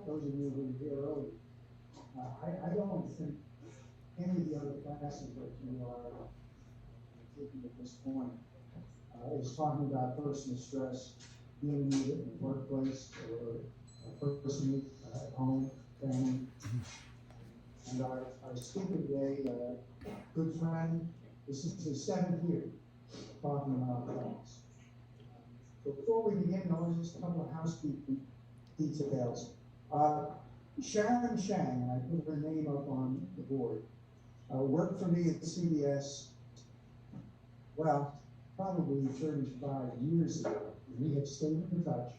those of you who were here earlier, I don't think any of the other classes that you are taking at this point is talking about personal stress, dealing with it in the workplace or personally at home, family. And our speaker today, good friend, this is his 7th year talking about class. So before we begin, just a couple of housekeeping details. Sharon Shang, and I put her name up on the board, worked for me at CBS, well, probably 35 years ago. We have stayed in touch.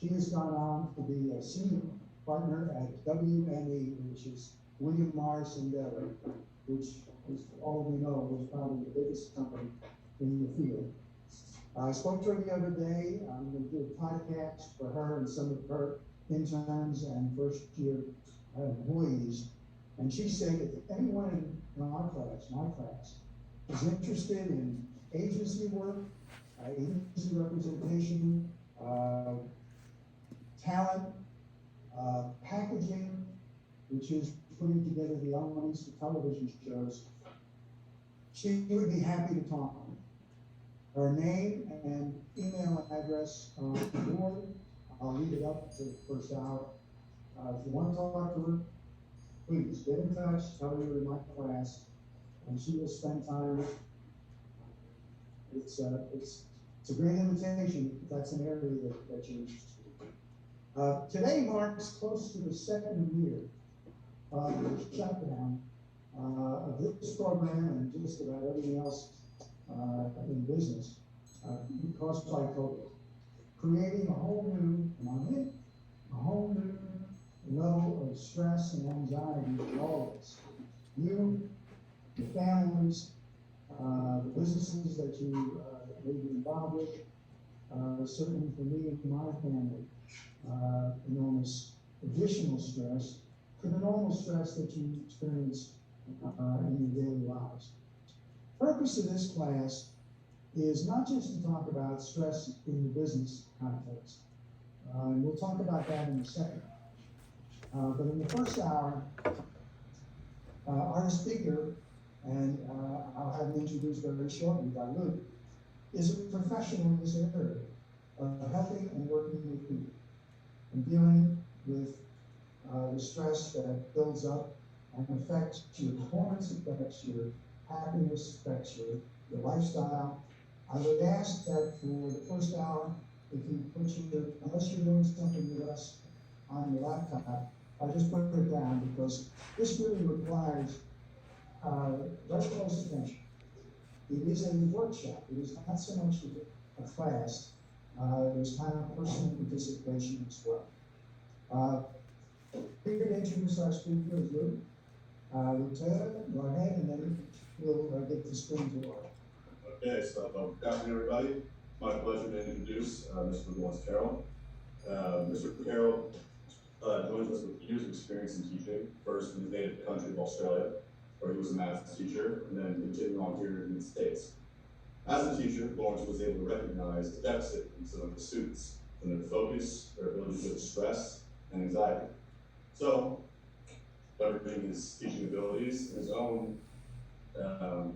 She has gone on to be a senior partner at WME, which is William Morris Endeavor, which, as all of you know, was probably the biggest company in the field. I spoke to her the other day. I'm going to do a podcast for her and some of her interns and first-year employees. And she said, if anyone in our class, my class, is interested in agency work, agency representation, talent, packaging, which is putting together the elements for television shows, she would be happy to talk to me. Her name and email address are on the board. I'll leave it up for the first hour. If you want to talk to her, please get in touch, tell her you're in my class, and she will spend time with you. It's a great invitation if that's an area that you're interested in. Today marks close to the 2nd year of the shutdown of this program and just about everything else in business caused by COVID, creating a whole new level of stress and anxiety for all of us. You, your families, the businesses that you may be involved with, certainly for me and my family, enormous additional stress to the normal stress that you experience in your daily lives. The purpose of this class is not just to talk about stress in the business context, and we'll talk about that in a second. But in the first hour, our speaker, and I'll have him introduced very shortly by Luke, is a professional in this area of helping and working with people and dealing with the stress that builds up and affects your performance, affects your happiness, affects your lifestyle. I would ask that for the first hour, if you put unless you're doing something with us on your laptop, I'll just put it down because this really requires very close attention. It is a workshop. It is not so much a class. There's kind of personal participation as well. Here to introduce our speaker is Luke. Lieutenant, go ahead, and then we'll get the screen to work. Okay, so good afternoon, everybody. It's my pleasure to introduce Mr. Lawrence Carroll. Mr. Carroll joins us with years of experience in teaching, first in his native country of Australia, where he was a math teacher, and then continuing on here in the States. As a teacher, Lawrence was able to recognize the deficit in some of the students, in their focus, their ability to deal with stress and anxiety. So, leveraging his teaching abilities and his own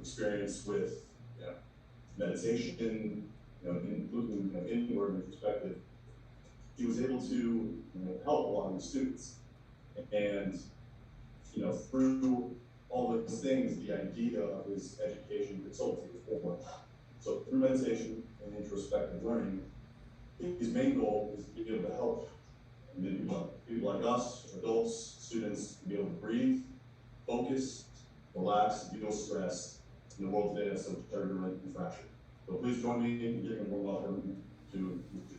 experience with meditation, including inward introspective, he was able to help a lot of the students. And through all those things, the idea of his education consultancy was born. So through meditation and introspective learning, his main goal is to be able to help people like us, adults, students, to be able to breathe, focus, relax, deal with stress in the world today that's so turbulent and fractured. So please join me in giving a warm welcome to Mr.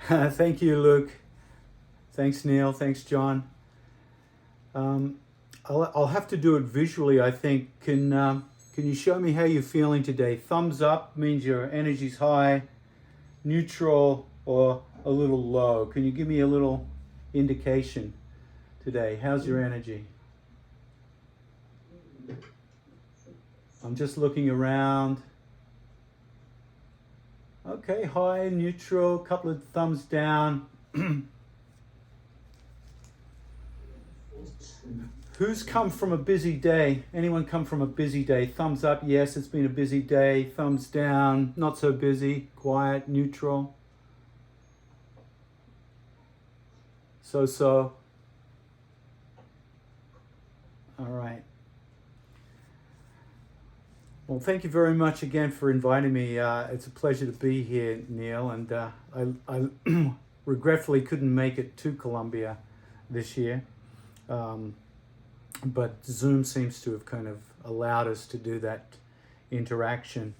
Carroll. Thank you, Luke. Thanks, Neil. Thanks, John. I'll have to do it visually, I think. Can you show me how you're feeling today? Thumbs up means your energy's high, neutral, or a little low. Can you give me a little indication today? How's your energy? I'm just looking around. Okay, high, neutral, couple of thumbs down. Who's come from a busy day? Anyone come from a busy day? Thumbs up, yes, it's been a busy day. Thumbs down, not so busy, quiet, neutral. So. All right. Well, thank you very much again for inviting me. It's a pleasure to be here, Neil, and I regretfully couldn't make it to Colombia this year. But Zoom seems to have kind of allowed us to do that interaction.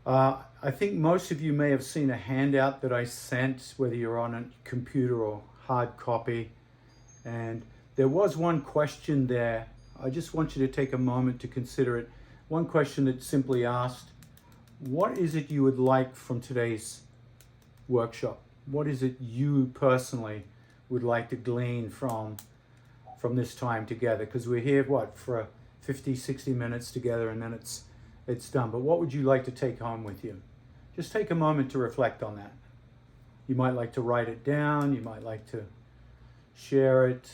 I think most of you may have seen a handout that I sent, whether you're on a computer or hard copy. And there was one question there. I just want you to take a moment to consider it. One question that simply asked, what is it you would like from today's workshop? What is it you personally would like to glean from this time together? Because we're here, for 50, 60 minutes together, and then it's done. But what would you like to take home with you? Just take a moment to reflect on that. You might like to write it down. You might like to share it.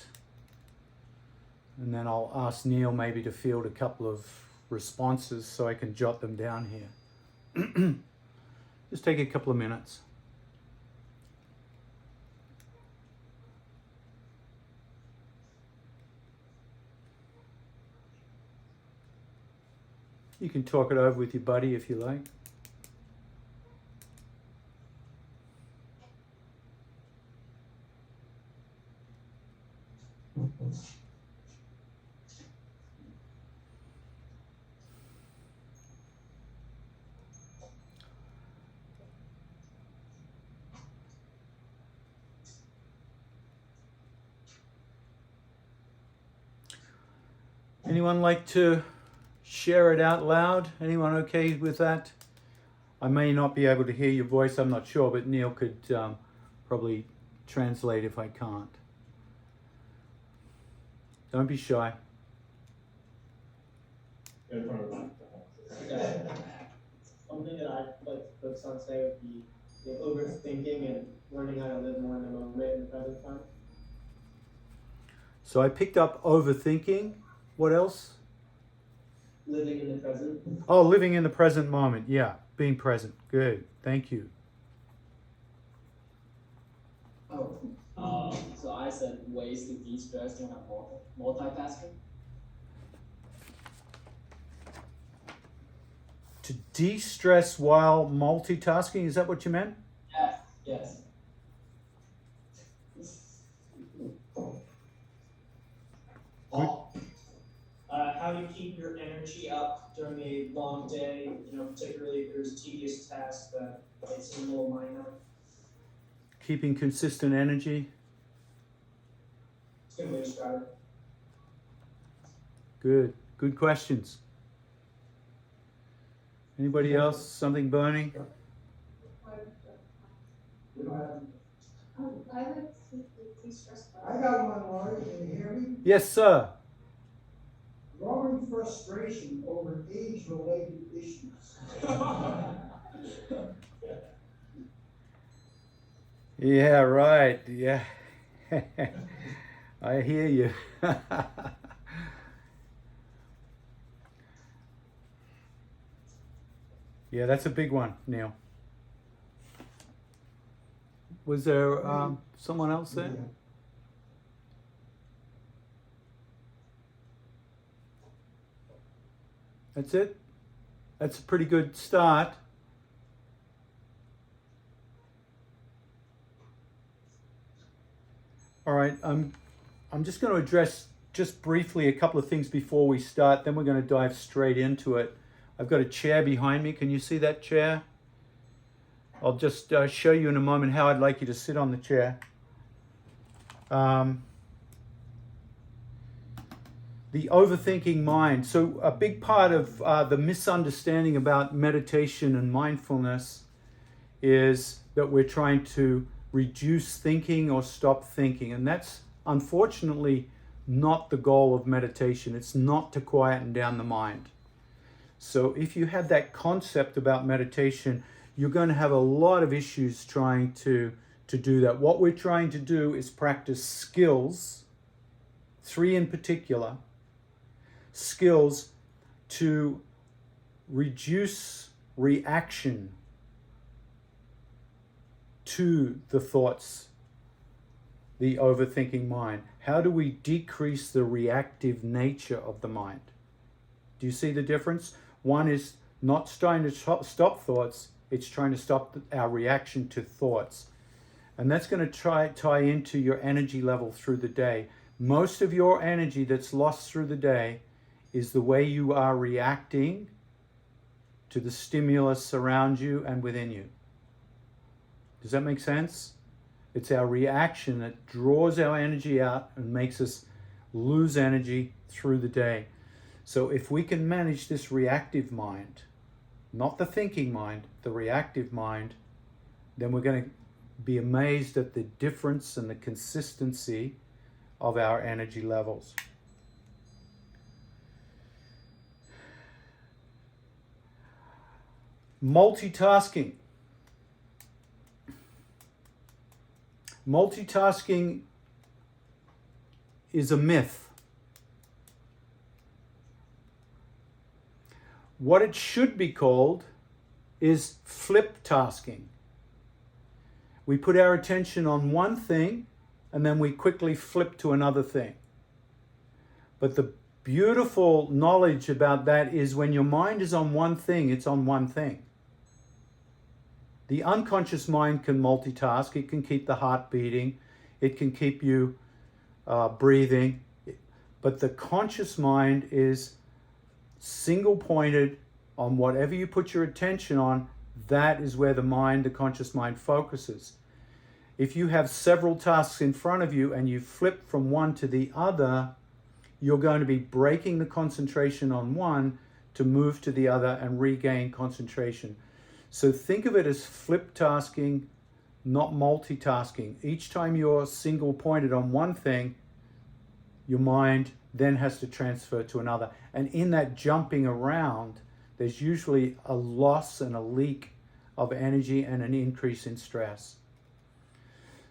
And then I'll ask Neil maybe to field a couple of responses so I can jot them down here. Just take a couple of minutes. You can talk it over with your buddy if you like. Anyone like to share it out loud? Anyone okay with that? I may not be able to hear your voice, I'm not sure, but Neil could probably translate if I can't. Don't be shy. In front of the microphone. Something that I'd like to focus on today would be overthinking and learning how to live more in the moment in the present time. So I picked up overthinking. What else? Living in the present. Oh, living in the present moment. Yeah, being present. Good. Thank you. So I said ways to de-stress during multitasking. To de-stress while multitasking, is that what you meant? Yes. How do you keep your energy up during a long day, particularly if there's tedious tasks that might seem a little minor? Keeping consistent energy. It's a good way to describe it. Good. Good questions. Anybody else? Something burning? I got one, Laurie, can you hear me? Yes, sir. Growing frustration over age-related issues. Yeah, right. Yeah. I hear you. Yeah, that's a big one, Neil. Was there someone else there? Yeah. That's it? That's a pretty good start. All right, I'm just going to address just briefly a couple of things before we start, then we're going to dive straight into it. I've got a chair behind me. Can you see that chair? I'll just show you in a moment how I'd like you to sit on the chair. The overthinking mind. So a big part of the misunderstanding about meditation and mindfulness is that we're trying to reduce thinking or stop thinking. And that's unfortunately not the goal of meditation. It's not to quieten down the mind. So if you have that concept about meditation, you're going to have a lot of issues trying to to do that. What we're trying to do is practice skills, 3 in particular, skills to reduce reaction to the thoughts, the overthinking mind. How do we decrease the reactive nature of the mind? Do you see the difference? One is not trying to stop thoughts, it's trying to stop our reaction to thoughts. And that's going to tie into your energy level through the day. Most of your energy that's lost through the day is the way you are reacting to the stimulus around you and within you. Does that make sense? It's our reaction that draws our energy out and makes us lose energy through the day. So if we can manage this reactive mind, not the thinking mind, the reactive mind, then we're going to be amazed at the difference and the consistency of our energy levels. Multitasking. Multitasking is a myth. What it should be called is flip tasking. We put our attention on one thing and then we quickly flip to another thing. But the beautiful knowledge about that is when your mind is on one thing, it's on one thing. The unconscious mind can multitask. It can keep the heart beating. It can keep you breathing. But the conscious mind is single-pointed on whatever you put your attention on. That is where the mind, the conscious mind, focuses. If you have several tasks in front of you and you flip from one to the other, you're going to be breaking the concentration on one to move to the other and regain concentration. So think of it as flip tasking, not multitasking. Each time you're single pointed on one thing, your mind then has to transfer to another. And in that jumping around, there's usually a loss and a leak of energy and an increase in stress.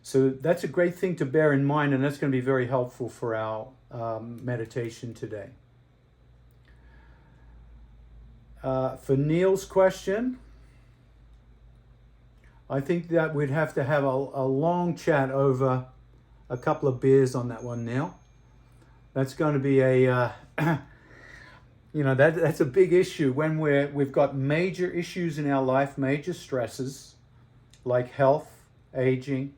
So that's a great thing to bear in mind, and that's going to be very helpful for our meditation today. For Neil's question, I think that we'd have to have a long chat over a couple of beers on that one, Neil. That's going to be a, that's a big issue when we've got major issues in our life, major stresses like health, aging,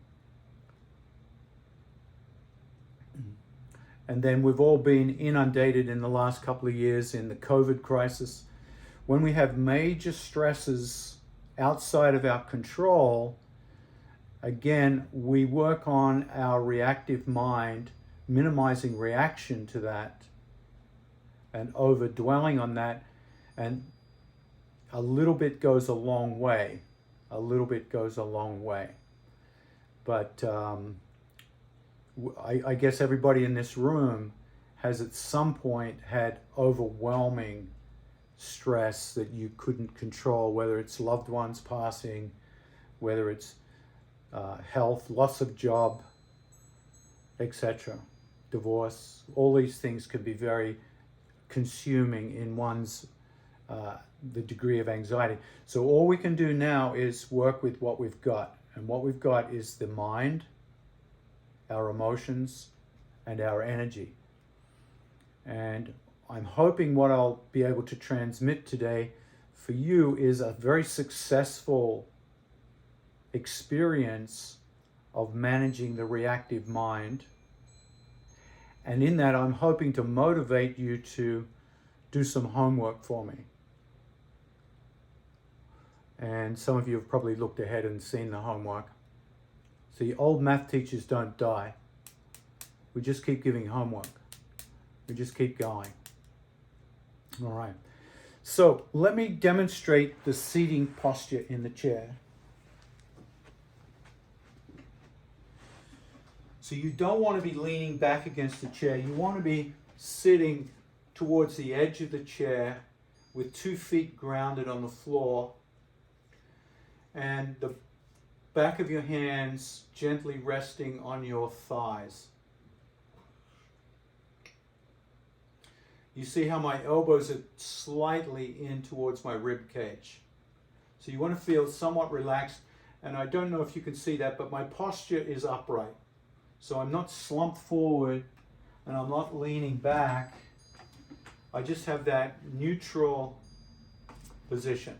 and then we've all been inundated in the last couple of years in the COVID crisis. When we have major stresses outside of our control, again, we work on our reactive mind, minimizing reaction to that and over dwelling on that, and a little bit goes a long way. A little bit goes a long way. But I guess everybody in this room has at some point had overwhelming stress that you couldn't control, whether it's loved ones passing, whether it's health, loss of job, etc., divorce. All these things can be very consuming in one's the degree of anxiety. So all we can do now is work with what we've got, and what we've got is the mind, our emotions, and our energy. And I'm hoping what I'll be able to transmit today for you is a very successful experience of managing the reactive mind. And in that, I'm hoping to motivate you to do some homework for me. And some of you have probably looked ahead and seen the homework. See, old math teachers don't die. We just keep giving homework. We just keep going. All right. So let me demonstrate the seating posture in the chair. So you don't want to be leaning back against the chair. You want to be sitting towards the edge of the chair with 2 feet grounded on the floor. And back of your hands gently resting on your thighs. You see how my elbows are slightly in towards my rib cage. So you want to feel somewhat relaxed, and I don't know if you can see that, but my posture is upright. So I'm not slumped forward and I'm not leaning back. I just have that neutral position.